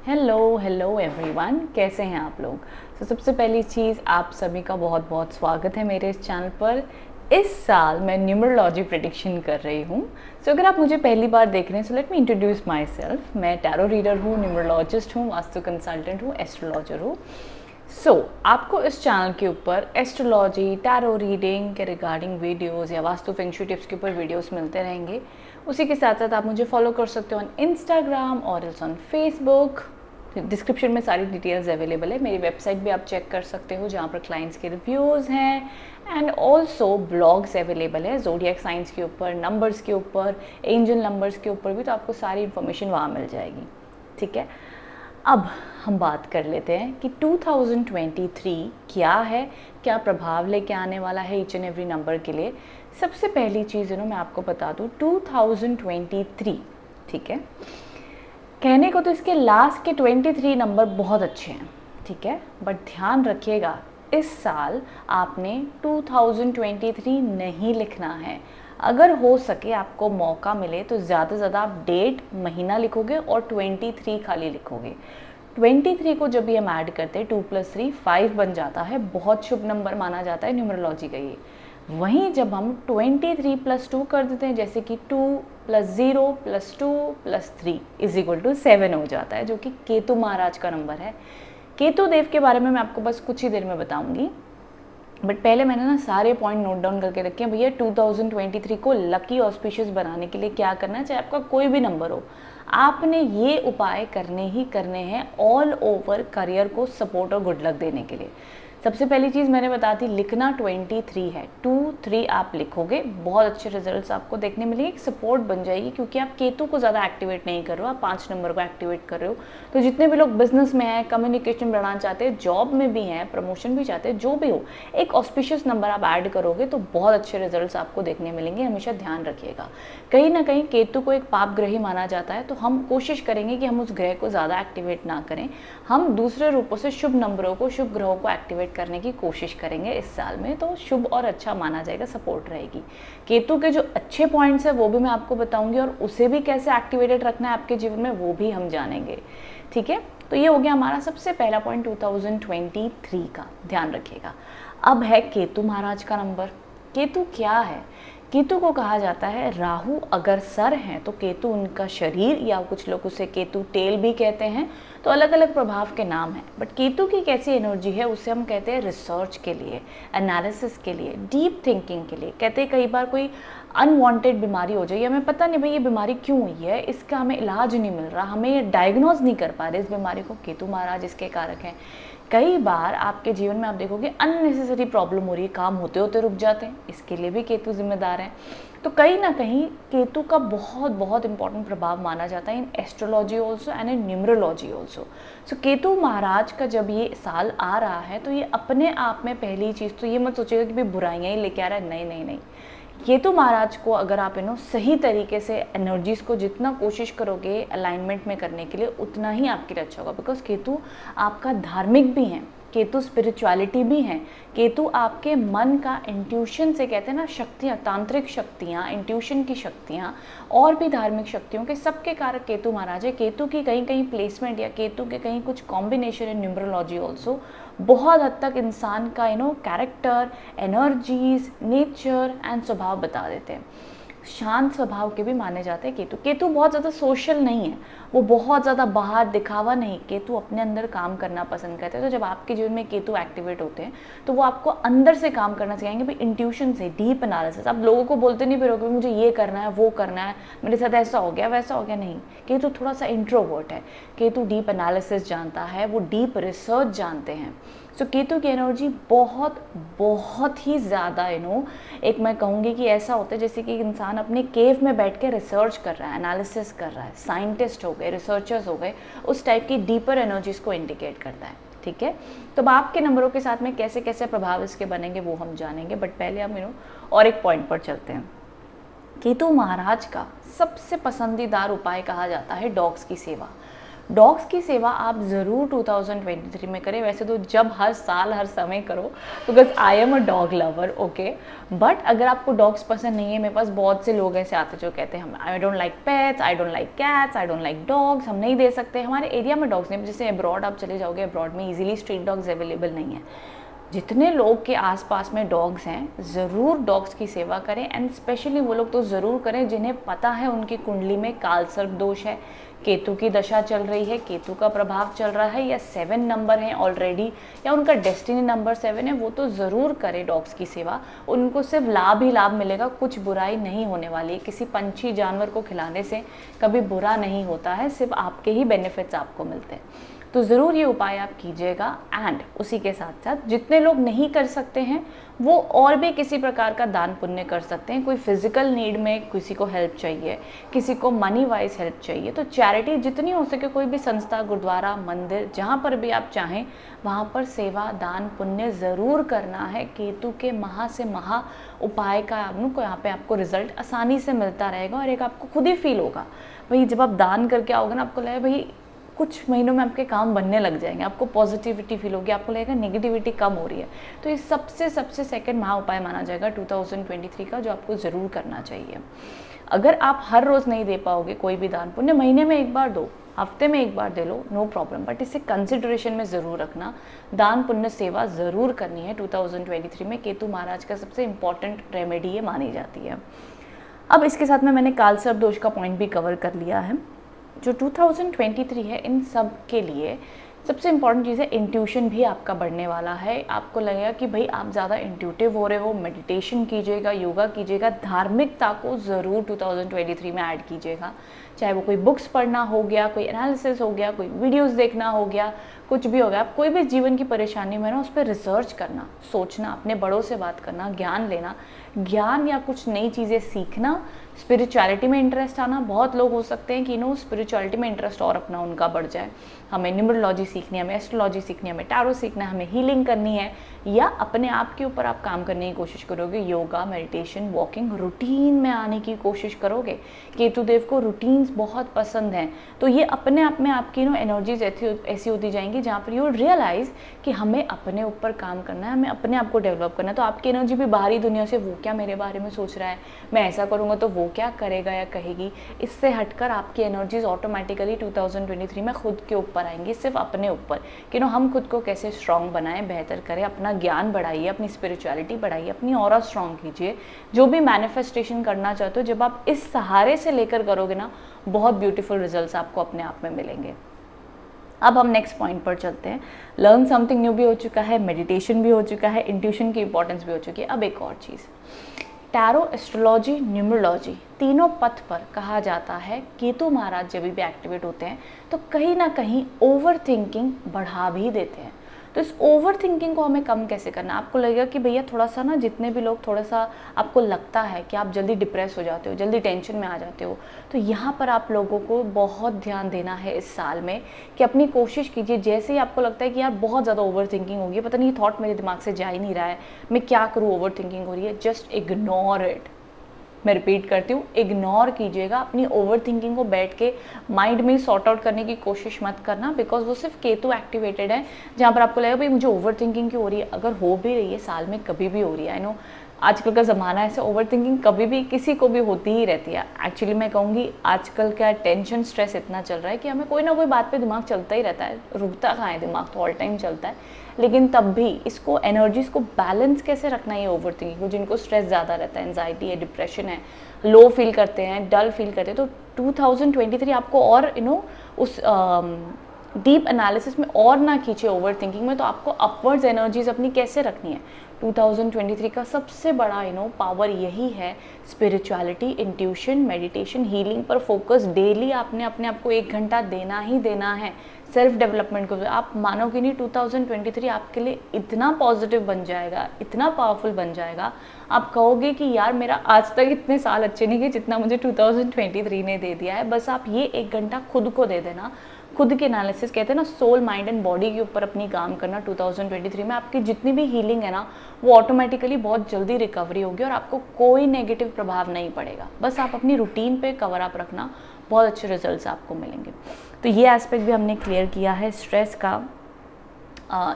Hello hello everyone, कैसे हैं आप लोग। सबसे पहली चीज़, आप सभी का बहुत बहुत स्वागत है मेरे इस चैनल पर। इस साल मैं न्यूमरोलॉजी प्रेडिक्शन कर रही हूँ। अगर आप मुझे पहली बार देख रहे हैं, let me introduce my self. मैं टैरो रीडर हूँ, न्यूमरोलॉजिस्ट हूँ, वास्तु कंसल्टेंट हूँ, एस्ट्रोलॉजर हूँ। आपको इस चैनल के ऊपर एस्ट्रोलॉजी, टैरो रीडिंग के रिगार्डिंग वीडियोस या वास्तु फेंग शुई टिप्स के ऊपर वीडियोस मिलते रहेंगे। उसी के साथ साथ आप मुझे फॉलो कर सकते हो ऑन इंस्टाग्राम और ऑन फेसबुक। डिस्क्रिप्शन में सारी डिटेल्स अवेलेबल है। मेरी वेबसाइट भी आप चेक कर सकते हो, जहाँ पर क्लाइंट्स के रिव्यूज़ हैं एंड ऑल्सो ब्लॉग्स अवेलेबल है ज़ोडिएक साइंस के ऊपर, नंबर्स के ऊपर, एंजल नंबर्स के ऊपर भी। तो आपको सारी इन्फॉर्मेशन वहाँ मिल जाएगी। ठीक है, अब हम बात कर लेते हैं कि 2023 क्या है, क्या प्रभाव लेके आने वाला है ईच एंड एवरी नंबर के लिए। सबसे पहली चीज़ मैं आपको बता दूँ, 2023, ठीक है, कहने को तो इसके लास्ट के 23 नंबर बहुत अच्छे हैं, ठीक है, बट ध्यान रखिएगा इस साल आपने 2023 नहीं लिखना है। अगर हो सके, आपको मौका मिले तो ज़्यादा से ज़्यादा आप डेट, महीना लिखोगे और 23 खाली लिखोगे। 23 को जब भी हम ऐड करते हैं, 2 + 3 5 बन जाता है, बहुत शुभ नंबर माना जाता है न्यूमरोलॉजी का ये। वहीं जब हम 23 + 2 कर देते हैं, जैसे कि 2 + 0 + 2 + 3 = 7 हो जाता है, जो कि केतु महाराज का नंबर है। केतु देव के बारे में मैं आपको बस कुछ ही देर में बताऊंगी, बट पहले मैंने ना सारे पॉइंट नोट डाउन करके रखे हैं। भैया 2023 को लकी ऑस्पिशियस बनाने के लिए क्या करना है, चाहे आपका कोई भी नंबर हो, आपने ये उपाय करने ही करने हैं ऑल ओवर करियर को सपोर्ट और गुड लक देने के लिए। सबसे पहली चीज़ मैंने बता दी, लिखना 23 है। 2 3 आप लिखोगे, बहुत अच्छे रिजल्ट्स आपको देखने मिलेंगे, एक सपोर्ट बन जाएगी, क्योंकि आप केतु को ज़्यादा एक्टिवेट नहीं कर रहे हो, आप 5 नंबर को एक्टिवेट कर रहे हो। तो जितने भी लोग बिजनेस में हैं, कम्युनिकेशन बढ़ाना चाहते हैं, जॉब में भी हैं, प्रमोशन भी चाहते हैं, जो भी हो, एक ऑस्पिशियस नंबर आप ऐड करोगे तो बहुत अच्छे रिजल्ट्स आपको देखने मिलेंगे। हमेशा ध्यान रखिएगा, कहीं ना कहीं केतु को एक पाप ग्रह ही माना जाता है, तो हम कोशिश करेंगे कि हम उस ग्रह को ज़्यादा एक्टिवेट ना करें। हम दूसरे रूपों से शुभ नंबरों को, शुभ ग्रहों को एक्टिवेट करने की कोशिश करेंगे इस साल में, तो शुभ और अच्छा माना जाएगा, सपोर्ट रहेगी। केतु के जो अच्छे पॉइंट्स है वो भी मैं आपको बताऊंगी, और उसे भी कैसे एक्टिवेटेड रखना है आपके जीवन में वो भी हम जानेंगे। ठीक है, तो ये हो गया हमारा सबसे पहला पॉइंट 2023 का, ध्यान रखिएगा। अब है केतु महाराज का नंबर। केतु क्या है? केतु को कहा जाता है राहु अगर सर हैं तो केतु उनका शरीर, या कुछ लोग उसे केतु टेल भी कहते हैं, तो अलग अलग प्रभाव के नाम हैं। बट केतु की कैसी एनर्जी है, उसे हम कहते हैं रिसर्च के लिए, एनालिसिस के लिए, डीप थिंकिंग के लिए। कहते हैं कई बार कोई अनवांटेड बीमारी हो जाए, हमें पता नहीं भाई ये बीमारी क्यों हुई है, इसका हमें इलाज नहीं मिल रहा, हमें डायग्नोज नहीं कर पा रहे इस बीमारी को, केतु महाराज इसके कारक हैं। कई बार आपके जीवन में आप देखोगे अननेसेसरी प्रॉब्लम हो रही है, काम होते होते रुक जाते हैं, इसके लिए भी केतु जिम्मेदार हैं। तो कहीं ना कहीं केतु का बहुत बहुत इंपॉर्टेंट प्रभाव माना जाता है in astrology also and in numerology also. So Ketu महाराज का जब ये साल आ रहा है, तो ये अपने आप में पहली चीज़ तो ये मत सोचिएगा कि भाई बुराइयाँ ही लेके आ रहा है, नहीं नहीं नहीं। केतु महाराज को अगर आप सही तरीके से एनर्जीज को जितना कोशिश करोगे अलाइनमेंट में करने के लिए, उतना ही आपके लिए अच्छा होगा। बिकॉज केतु आपका धार्मिक भी है, केतु स्पिरिचुअलिटी भी है, केतु आपके मन का इंट्यूशन से, कहते हैं ना, शक्तियाँ, तांत्रिक शक्तियाँ, इंट्यूशन की शक्तियाँ और भी धार्मिक शक्तियों के सबके कारक केतु महाराज है। केतु की कहीं कहीं प्लेसमेंट या केतु के कहीं कुछ कॉम्बिनेशन इन न्यूमरोलॉजी ऑल्सो बहुत हद तक इंसान का कैरेक्टर, एनर्जीज, नेचर एंड स्वभाव बता देते हैं। शांत स्वभाव के भी माने जाते हैं केतु। केतु बहुत ज़्यादा सोशल नहीं है, वो बहुत ज़्यादा बाहर दिखावा नहीं, केतु अपने अंदर काम करना पसंद करते हैं। तो जब आपके जीवन में केतु एक्टिवेट होते हैं तो वो आपको अंदर से काम करना सिखाएंगे, भाई इंट्यूशन से, डीप एनालिसिस। आप लोगों को बोलते नहीं फिरोगे मुझे ये करना है, वो करना है, मेरे साथ ऐसा हो गया, वैसा हो गया, नहीं। केतु थोड़ा सा इंट्रोवर्ट है, केतु डीप एनालिसिस जानता है, वो डीप रिसर्च जानते हैं। सो केतु की एनर्जी बहुत बहुत ही ज़्यादा एक मैं कहूँगी कि ऐसा होता है जैसे कि इंसान अपने केव में बैठ के रिसर्च कर रहा है, एनालिसिस कर रहा है, साइंटिस्ट हो गए, रिसर्चर्स हो गए, उस टाइप की डीपर एनर्जीज को इंडिकेट करता है। ठीक है, तो अब आपके नंबरों के साथ में कैसे कैसे प्रभाव इसके बनेंगे वो हम जानेंगे, बट पहले हम और एक पॉइंट पर चलते हैं। केतु महाराज का सबसे पसंदीदार उपाय कहा जाता है डॉग्स की सेवा। डॉग्स की सेवा आप ज़रूर 2023 में करें। वैसे तो जब हर साल हर समय करो, because I am a dog lover, okay. But अगर आपको डॉग्स पसंद नहीं है, मेरे पास बहुत से लोग ऐसे आते जो कहते हैं हम I don't like pets, I don't like cats, I don't like dogs, हम नहीं दे सकते, हमारे एरिया में डॉग्स नहीं। जैसे अब्रॉड आप चले जाओगे, अब्रॉड में ईजिली स्ट्रीट डॉग्स अवेलेबल नहीं है। जितने लोग के आसपास में डॉग्स हैं, ज़रूर डॉग्स की सेवा करें। एंड स्पेशली वो लोग तो ज़रूर करें जिन्हें पता है उनकी कुंडली में काल सर्प दोष है, केतु की दशा चल रही है, केतु का प्रभाव चल रहा है, या 7 नंबर है ऑलरेडी, या उनका डेस्टिनी नंबर 7 है, वो तो ज़रूर करें डॉग्स की सेवा। उनको सिर्फ लाभ ही लाभ मिलेगा, कुछ बुराई नहीं होने वाली है। किसी पंछी जानवर को खिलाने से कभी बुरा नहीं होता है, सिर्फ आपके ही बेनिफिट्स आपको मिलते हैं। तो ज़रूर ये उपाय आप कीजिएगा। एंड उसी के साथ साथ जितने लोग नहीं कर सकते हैं वो और भी किसी प्रकार का दान पुण्य कर सकते हैं। कोई फिजिकल नीड में किसी को हेल्प चाहिए, किसी को मनी वाइज हेल्प चाहिए, तो चैरिटी जितनी हो सके, कोई भी संस्था, गुरुद्वारा, मंदिर, जहाँ पर भी आप चाहें वहाँ पर सेवा दान पुण्य ज़रूर करना है। केतु के महा से महा उपाय का आपको यहाँ पे आपको रिजल्ट आसानी से मिलता रहेगा। और एक आपको खुद ही फील होगा भाई, जब आप दान करके आओगे ना, आपको लगेगा भाई कुछ महीनों में आपके काम बनने लग जाएंगे, आपको पॉजिटिविटी फील होगी, आपको लगेगा नेगेटिविटी कम हो रही है। तो ये सबसे सेकंड महा उपाय माना जाएगा 2023 का, जो आपको ज़रूर करना चाहिए। अगर आप हर रोज़ नहीं दे पाओगे कोई भी दान पुण्य, महीने में एक बार दो, हफ्ते में एक बार दे लो, नो प्रॉब्लम, बट इसे कंसिडरेशन में ज़रूर रखना। दान पुण्य सेवा ज़रूर करनी है 2023 में। केतु महाराज का सबसे इंपॉर्टेंट रेमेडी ये मानी जाती है। अब इसके साथ में मैंने काल सर्प दोष का पॉइंट भी कवर कर लिया है। जो 2023 है, इन सब के लिए सबसे इम्पॉर्टेंट चीज़ है इंट्यूशन भी आपका बढ़ने वाला है। आपको लगेगा कि भाई आप ज़्यादा इंट्यूटिव हो रहे हो, मेडिटेशन कीजिएगा, योगा कीजिएगा, धार्मिकता को ज़रूर 2023 में ऐड कीजिएगा। चाहे वो कोई बुक्स पढ़ना हो गया, कोई एनालिसिस हो गया, कोई वीडियोस देखना हो गया, कुछ भी हो गया। आप कोई भी जीवन की परेशानी में ना, उस पर रिसर्च करना, सोचना, अपने बड़ों से बात करना, ज्ञान लेना, ज्ञान या कुछ नई चीज़ें सीखना, स्पिरिचुअलिटी में इंटरेस्ट आना। बहुत लोग हो सकते हैं कि स्पिरिचुअलिटी में इंटरेस्ट और अपना उनका बढ़ जाए। हमें न्यूमरोलॉजी सीखनी है, हमें एस्ट्रोलॉजी सीखनी है, हमें टैरो सीखना है, हमें हीलिंग करनी है, या अपने आप के ऊपर आप काम करने की कोशिश करोगे, योगा, मेडिटेशन, वॉकिंग, रूटीन में आने की कोशिश करोगे। केतुदेव को रूटीन्स बहुत पसंद हैं, तो ये अपने आप में आपकी एनर्जीज ऐसी होती जाएंगी जहाँ पर यू रियलाइज़ कि हमें अपने ऊपर काम करना है, हमें अपने आप को डेवलप करना है। तो आपकी एनर्जी भी बाहरी दुनिया से, वो क्या मेरे बारे में सोच रहा है, मैं ऐसा करूँगा तो वो क्या करेगा या कहेगी, इससे हटकर आपकी एनर्जीज ऑटोमेटिकली 2023 में खुद के ऊपर आएंगी, सिर्फ अपने ऊपर कि हम खुद को कैसे स्ट्रॉन्ग बनाएं, बेहतर करें, अपना ज्ञान बढ़ाइए, अपनी स्पिरिचुअलिटी बढ़ाइए, अपनी ऑरा स्ट्रॉन्ग कीजिए। जो भी मैनिफेस्टेशन करना चाहते हो, जब आप इस सहारे से लेकर करोगे ना, बहुत ब्यूटीफुल रिजल्ट्स आपको अपने आप में मिलेंगे। अब हम नेक्स्ट पॉइंट पर चलते हैं। लर्न समथिंग न्यू भी हो चुका है, मेडिटेशन भी हो चुका है, इंट्यूशन की इंपॉर्टेंस भी हो चुकी है। अब एक और चीज़, टैरो, एस्ट्रोलॉजी, न्यूमरोलॉजी, तीनों पथ पर कहा जाता है केतु महाराज जब भी एक्टिवेट होते हैं तो कहीं ना कहीं ओवर थिंकिंग बढ़ा भी देते हैं। तो इस ओवर थिंकिंग को हमें कम कैसे करना। आपको लगेगा कि भैया थोड़ा सा ना, जितने भी लोग थोड़ा सा आपको लगता है कि आप जल्दी डिप्रेस हो जाते हो, जल्दी टेंशन में आ जाते हो, तो यहाँ पर आप लोगों को बहुत ध्यान देना है इस साल में कि अपनी कोशिश कीजिए, जैसे ही आपको लगता है कि यार बहुत ज़्यादा ओवर थिंकिंग होगी, पता नहीं ये थॉट मेरे दिमाग से जा ही नहीं रहा है, मैं क्या करूँ, ओवर थिंकिंग हो रही है, जस्ट इग्नोर इट। मैं रिपीट करती हूँ, इग्नोर कीजिएगा अपनी ओवर थिंकिंग को। बैठ के माइंड में सॉर्ट आउट करने की कोशिश मत करना, बिकॉज वो सिर्फ केतु एक्टिवेटेड है, जहाँ पर आपको लगेगा भाई मुझे ओवर थिंकिंग क्यों हो रही है। अगर हो भी रही है, साल में कभी भी हो रही है, आई नो आजकल का ज़माना ऐसे, ओवर थिंकिंग कभी भी किसी को भी होती ही रहती है। एक्चुअली मैं कहूँगी आजकल का टेंशन, स्ट्रेस इतना चल रहा है कि हमें कोई ना कोई बात पे दिमाग चलता ही रहता है, रुकता कहाँ है दिमाग, तो ऑल टाइम चलता है। लेकिन तब भी इसको, एनर्जीज को बैलेंस कैसे रखना है, ये ओवर थिंकिंग को, जिनको स्ट्रेस ज़्यादा रहता है, एंजाइटी है, डिप्रेशन है, लो फील करते हैं, डल फील करते हैं, तो 2023 आपको और उस डीप एनालिसिस में और ना खींचे ओवर थिंकिंग में। तो आपको अपवर्ड्स एनर्जीज अपनी कैसे रखनी है। 2023 का सबसे बड़ा पावर यही है, स्पिरिचुअलिटी, इंट्यूशन, मेडिटेशन, हीलिंग पर फोकस। डेली आपने अपने आप को 1 घंटा देना ही देना है सेल्फ डेवलपमेंट को। आप मानोगे नहीं, 2023 आपके लिए इतना पॉजिटिव बन जाएगा, इतना पावरफुल बन जाएगा, आप कहोगे कि यार मेरा आज तक इतने साल अच्छे नहीं गए जितना मुझे 2023 ने दे दिया है। बस आप ये 1 घंटा खुद को दे देना, खुद के एनालिसिस, कहते हैं ना सोल, माइंड एंड बॉडी के ऊपर अपनी काम करना। 2023 में आपकी जितनी भी हीलिंग है ना, वो ऑटोमेटिकली बहुत जल्दी रिकवरी होगी और आपको कोई नेगेटिव प्रभाव नहीं पड़ेगा। बस आप अपनी रूटीन पे कवर अप रखना, बहुत अच्छे रिजल्ट्स आपको मिलेंगे। तो ये एस्पेक्ट भी हमने क्लियर किया है स्ट्रेस का।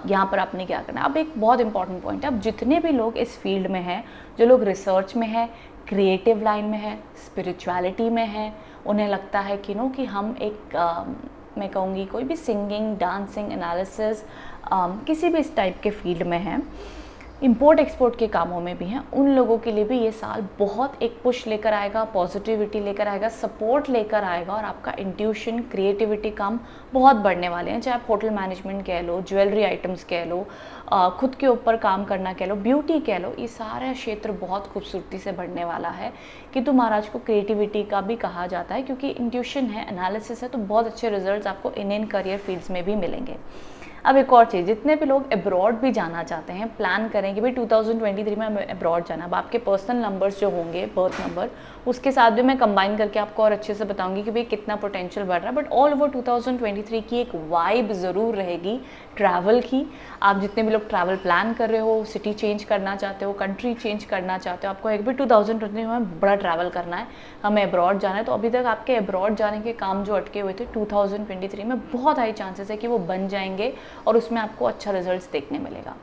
यहाँ पर आपने क्या करना है, अब एक बहुत इंपॉर्टेंट पॉइंट है, अब जितने भी लोग इस फील्ड में हैं, जो लोग रिसर्च में है, क्रिएटिव लाइन में है, स्पिरिचुअलिटी में है, उन्हें लगता है कि कि हम एक मैं कहूँगी कोई भी सिंगिंग, डांसिंग, एनालिसिस, किसी भी इस टाइप के फील्ड में है, इंपोर्ट एक्सपोर्ट के कामों में भी हैं, उन लोगों के लिए भी ये साल बहुत एक पुश लेकर आएगा, पॉजिटिविटी लेकर आएगा, सपोर्ट लेकर आएगा, और आपका इंट्यूशन, क्रिएटिविटी काम बहुत बढ़ने वाले हैं। चाहे आप होटल मैनेजमेंट कह लो, ज्वेलरी आइटम्स कह लो, खुद के ऊपर काम करना कह लो, ब्यूटी कह लो, ये सारा क्षेत्र बहुत खूबसूरती से बढ़ने वाला है। किंतु महाराज को क्रिएटिविटी का भी कहा जाता है, क्योंकि इंट्यूशन है, एनालिसिस है, तो बहुत अच्छे रिजल्ट आपको इन करियर फील्ड्स में भी मिलेंगे। अब एक और चीज़, जितने भी लोग अब्रॉड भी जाना चाहते हैं, प्लान करें कि भाई 2023 में हमें अब्रॉड जाना, अब आपके पर्सनल नंबर्स जो होंगे, बर्थ नंबर, उसके साथ भी मैं कंबाइन करके आपको और अच्छे से बताऊंगी कि भाई कितना पोटेंशियल बढ़ रहा है। बट ऑल ओवर 2023 की एक वाइब ज़रूर रहेगी ट्रैवल की। आप जितने भी लोग ट्रैवल प्लान कर रहे हो, सिटी चेंज करना चाहते हो, कंट्री चेंज करना चाहते हो, आपको एक भी 2023 में बड़ा ट्रैवल करना है, हमें अब्रॉड जाना है, तो अभी तक आपके अब्रॉड जाने के काम जो अटके हुए थे 2023 में, बहुत हाई चांसेस है कि वो बन जाएंगे और उसमें आपको अच्छा रिजल्ट्स देखने मिलेगा।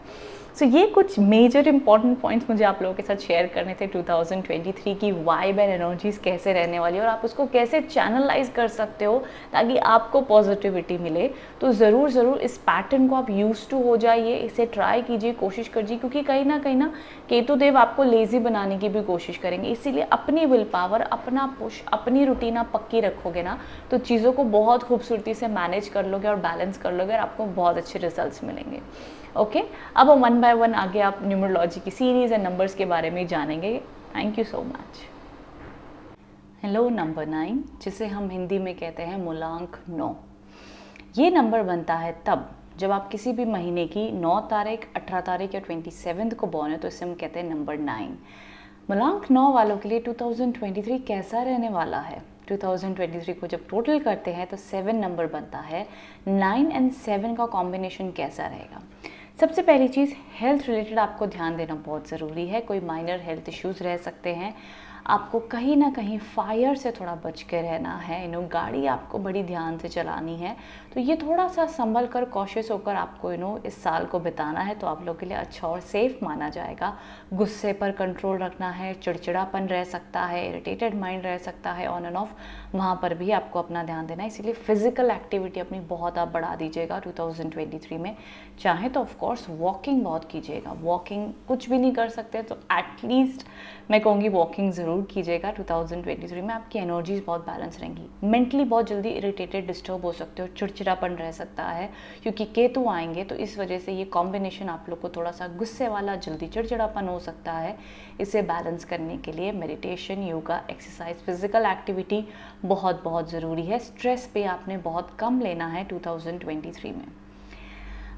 सो ये कुछ मेजर इंपॉर्टेंट पॉइंट्स मुझे आप लोगों के साथ शेयर करने थे 2023 की वाइब एंड एनर्जीज कैसे रहने वाली है और आप उसको कैसे चैनलाइज कर सकते हो ताकि आपको पॉजिटिविटी मिले। तो ज़रूर इस पैटर्न को आप यूज टू हो जाइए, इसे ट्राई कीजिए, कोशिश कीजिए, क्योंकि कहीं ना केतुदेव आपको लेजी बनाने की भी कोशिश करेंगे। इसीलिए अपनी विल पावर, अपना पुश, अपनी रूटीन आप पक्की रखोगे ना, तो चीज़ों को बहुत खूबसूरती से मैनेज कर लोगे और बैलेंस कर लोगे और आपको बहुत अच्छे रिजल्ट्स मिलेंगे। ओके, अब हम 1 बाय 1 आगे आप न्यूमरोलॉजी की सीरीज एंड नंबर्स के बारे में जानेंगे। Thank you so much. Hello, number 9, जिसे हम हिंदी में कहते हैं मूलांक 9। ये नंबर बनता है तब जब आप किसी भी महीने की 9 तारीख, 18 तारीख या 27 को बॉर्न है, तो इसे हम कहते हैं नंबर 9। मूलांक 9 वालों के लिए 2023 कैसा रहने वाला है? 2023 को जब टोटल करते हैं तो 7 नंबर बनता है। 9 एंड 7 का कॉम्बिनेशन कैसा रहेगा? सबसे पहली चीज़, हेल्थ रिलेटेड आपको ध्यान देना बहुत ज़रूरी है। कोई माइनर हेल्थ इश्यूज़ रह सकते हैं, आपको कहीं ना कहीं फायर से थोड़ा बच के रहना है। गाड़ी आपको बड़ी ध्यान से चलानी है, तो ये थोड़ा सा संभल कर, कॉशियस होकर आपको इस साल को बिताना है, तो आप लोग के लिए अच्छा और सेफ माना जाएगा। गुस्से पर कंट्रोल रखना है, चिड़चिड़ापन रह सकता है, इरिटेटेड माइंड रह सकता है, ऑन एंड ऑफ, वहाँ पर भी आपको अपना ध्यान देना है। इसीलिए फिजिकल एक्टिविटी अपनी बहुत आप बढ़ा दीजिएगा 2023 में। चाहे तो ऑफकोर्स वॉकिंग बहुत कीजिएगा, वॉकिंग कुछ भी नहीं कर सकते तो एटलीस्ट मैं कहूँगी वॉकिंग ज़रूर कीजिएगा 2023 में। आपकी एनर्जीज बहुत बैलेंस रहेंगी। मेंटली बहुत जल्दी इरिटेटेड, डिस्टर्ब हो सकते हो, चिड़चिड़ापन रह सकता है, क्योंकि केतु आएंगे, तो इस वजह से ये कॉम्बिनेशन आप लोग को थोड़ा सा गुस्से वाला, जल्दी चिड़चिड़ापन हो सकता है। इसे बैलेंस करने के लिए meditation, yoga, exercise, physical activity बहुत ज़रूरी है। स्ट्रेस पे आपने बहुत कम लेना है 2023 में।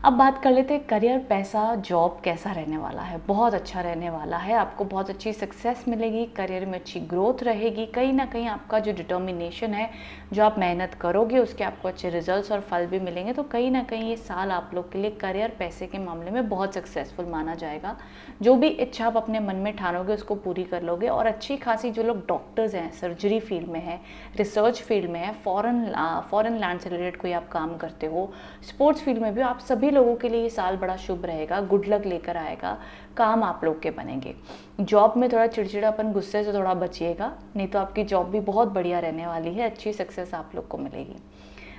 अब बात कर लेते हैं करियर, पैसा, जॉब कैसा रहने वाला है? बहुत अच्छा रहने वाला है। आपको बहुत अच्छी सक्सेस मिलेगी, करियर में अच्छी ग्रोथ रहेगी। कहीं ना कहीं आपका जो डिटर्मिनेशन है, जो आप मेहनत करोगे, उसके आपको अच्छे रिजल्ट्स और फल भी मिलेंगे। तो कहीं ना कहीं ये साल आप लोग के लिए करियर, पैसे के मामले में बहुत सक्सेसफुल माना जाएगा। जो भी इच्छा आप अपने मन में ठानोगे उसको पूरी कर लोगे। और अच्छी खासी जो लोग डॉक्टर्स हैं, सर्जरी फील्ड में है, रिसर्च फील्ड में है, फॉरेन लैंड से रिलेटेड कोई आप काम करते हो, स्पोर्ट्स फील्ड में भी, आप सभी लोगों के लिए ये साल बड़ा शुभ रहेगा, गुड लक लेकर आएगा, काम आप लोग के बनेंगे। जॉब में थोड़ा चिड़चिड़ापन, गुस्से से थोड़ा बचिएगा, नहीं तो आपकी जॉब भी बहुत बढ़िया रहने वाली है, अच्छी सक्सेस आप लोग को मिलेगी।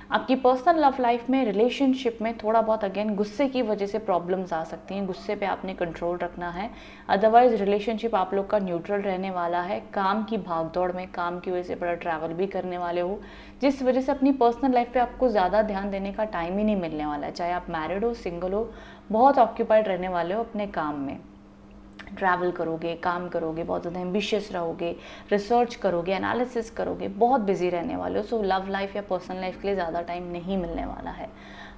आपकी पर्सनल लव लाइफ में, रिलेशनशिप में थोड़ा बहुत अगेन गुस्से की वजह से प्रॉब्लम्स आ सकती हैं, गुस्से पे आपने कंट्रोल रखना है। अदरवाइज रिलेशनशिप आप लोग का न्यूट्रल रहने वाला है। काम की भागदौड़ में, काम की वजह से बड़ा ट्रैवल भी करने वाले हो, जिस वजह से अपनी पर्सनल लाइफ पे आपको ज़्यादा ध्यान देने का टाइम ही नहीं मिलने वाला है। चाहे आप मैरिड हो, सिंगल हो, बहुत ऑक्यूपाइड रहने वाले हो अपने काम में। ट्रैवल करोगे, काम करोगे, बहुत ज़्यादा एम्बिशियस रहोगे, रिसर्च करोगे, एनालिसिस करोगे, बहुत बिजी रहने वाले हो। सो लव लाइफ या पर्सनल लाइफ के लिए ज़्यादा टाइम नहीं मिलने वाला है।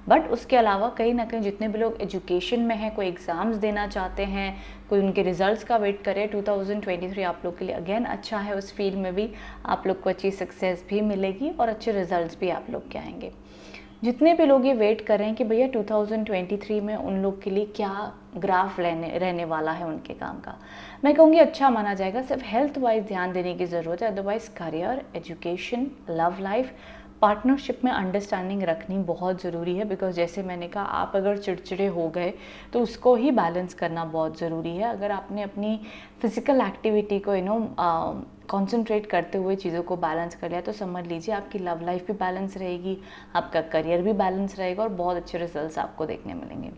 बट उसके अलावा कहीं ना कहीं जितने भी लोग एजुकेशन में हैं, कोई एग्ज़ाम्स देना चाहते हैं, कोई उनके रिजल्ट्स का वेट करे, 2023 आप लोग के लिए अगेन अच्छा है। उस फील्ड में भी आप लोग को अच्छी सक्सेस भी मिलेगी और अच्छे रिजल्ट्स भी आप लोग के आएंगे। जितने भी लोग ये वेट कर रहे हैं कि भैया 2023 में उन लोग के लिए क्या ग्राफ रहने वाला है उनके काम का, मैं कहूँगी अच्छा माना जाएगा। सिर्फ हेल्थ वाइज ध्यान देने की ज़रूरत है, otherwise career, education, love life partnership में अंडरस्टैंडिंग रखनी बहुत ज़रूरी है, बिकॉज जैसे मैंने कहा, आप अगर चिड़चिड़े हो गए तो उसको ही बैलेंस करना बहुत ज़रूरी है। अगर आपने अपनी फिज़िकल एक्टिविटी को कंसंट्रेट करते हुए चीज़ों को बैलेंस कर लिया तो समझ लीजिए आपकी लव लाइफ भी बैलेंस रहेगी, आपका करियर भी बैलेंस रहेगा और बहुत अच्छे रिजल्ट्स आपको देखने मिलेंगे।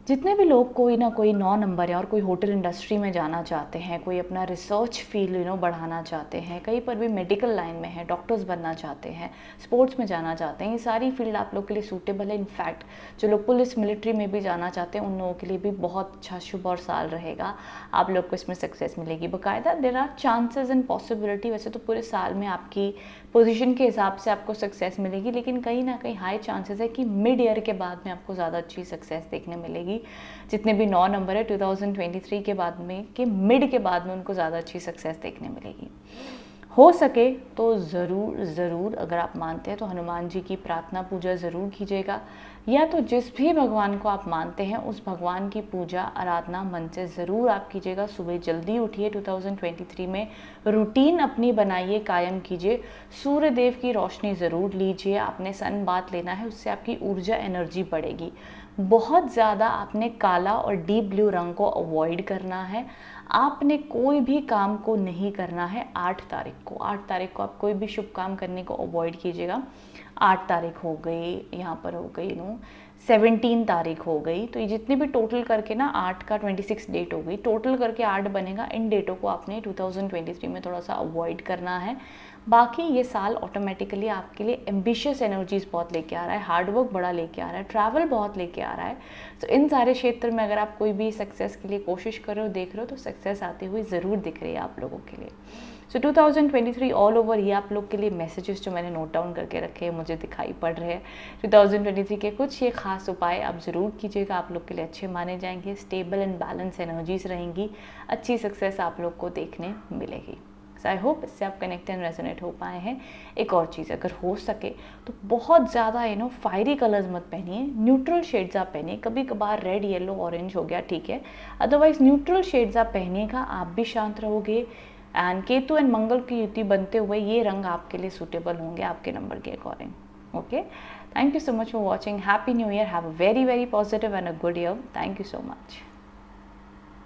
जितने भी लोग कोई ना कोई 9 नंबर है और कोई होटल इंडस्ट्री में जाना चाहते हैं, कोई अपना रिसर्च फील्ड बढ़ाना चाहते हैं, कहीं पर भी मेडिकल लाइन में है, डॉक्टर्स बनना चाहते हैं, स्पोर्ट्स में जाना चाहते हैं, ये सारी फील्ड आप लोग के लिए सूटेबल है। इनफैक्ट जो लोग पुलिस मिलिट्री में भी जाना चाहते हैं उन लोगों के लिए भी बहुत अच्छा शुभ और साल रहेगा, आप लोग को इसमें सक्सेस मिलेगी। बाकायदा there are chances and possibility, वैसे तो पूरे साल में आपकी पोजीशन के हिसाब से आपको सक्सेस मिलेगी, लेकिन कहीं ना कहीं हाई चांसेस है कि मिड ईयर के बाद में आपको ज़्यादा अच्छी सक्सेस देखने मिलेगी। जितने भी 9 नंबर है 2023 के बाद में के मिड के बाद में उनको ज़्यादा अच्छी सक्सेस देखने मिलेगी। हो सके तो ज़रूर अगर आप मानते हैं तो हनुमान जी की प्रार्थना पूजा ज़रूर कीजिएगा, या तो जिस भी भगवान को आप मानते हैं उस भगवान की पूजा आराधना मन से ज़रूर आप कीजिएगा। सुबह जल्दी उठिए, 2023 में रूटीन अपनी बनाइए, कायम कीजिए, सूर्य देव की रोशनी ज़रूर लीजिए, आपने सन बाथ लेना है, उससे आपकी ऊर्जा एनर्जी बढ़ेगी। बहुत ज़्यादा आपने काला और डीप ब्लू रंग को अवॉइड करना है। आपने कोई भी काम को नहीं करना है 8 तारीख को। 8 तारीख को आप कोई भी शुभ काम करने को अवॉइड कीजिएगा। 8 तारीख हो गई, यहाँ पर हो गई 17 तारीख हो गई, तो ये जितने भी टोटल करके 8 का 26 डेट हो गई, टोटल करके 8 बनेगा। इन डेटों को आपने 2023 में थोड़ा सा अवॉइड करना है। बाकी ये साल ऑटोमेटिकली आपके लिए एम्बिशियस एनर्जीज बहुत लेके आ रहा है, हार्डवर्क बड़ा लेके आ रहा है, ट्रैवल बहुत लेके आ रहा है। तो इन सारे क्षेत्र में अगर आप कोई भी सक्सेस के लिए कोशिश कर रहे हो, देख रहे हो, तो सक्सेस आती हुई ज़रूर दिख रही है आप लोगों के लिए। सो 2023 ऑल ओवर ये आप लोग के लिए मैसेजेस जो मैंने नोट डाउन करके रखे हैं मुझे दिखाई पड़ रहे हैं। 2023 के कुछ ये खास उपाय आप ज़रूर कीजिएगा, आप लोग के लिए अच्छे माने जाएंगे। स्टेबल एंड बैलेंस एनर्जीज रहेंगी, अच्छी सक्सेस आप लोग को देखने मिलेगी। आई होप इससे आप कनेक्ट एंड रेजोनेट हो पाए हैं। एक और चीज़, अगर हो सके तो बहुत ज़्यादा फायरी कलर्स मत पहनिए, न्यूट्रल शेड्स आप पहनिए। कभी कभार रेड, येलो, ऑरेंज हो गया, ठीक है, अदरवाइज न्यूट्रल शेड्स आप पहनिएगा, आप भी शांत रहोगे। एंड केतु एंड मंगल की युति बनते हुए ये रंग आपके लिए सूटेबल होंगे आपके नंबर के according. Okay, thank you so much for watching. Happy new year, have a very very positive and a good year. Thank you so much.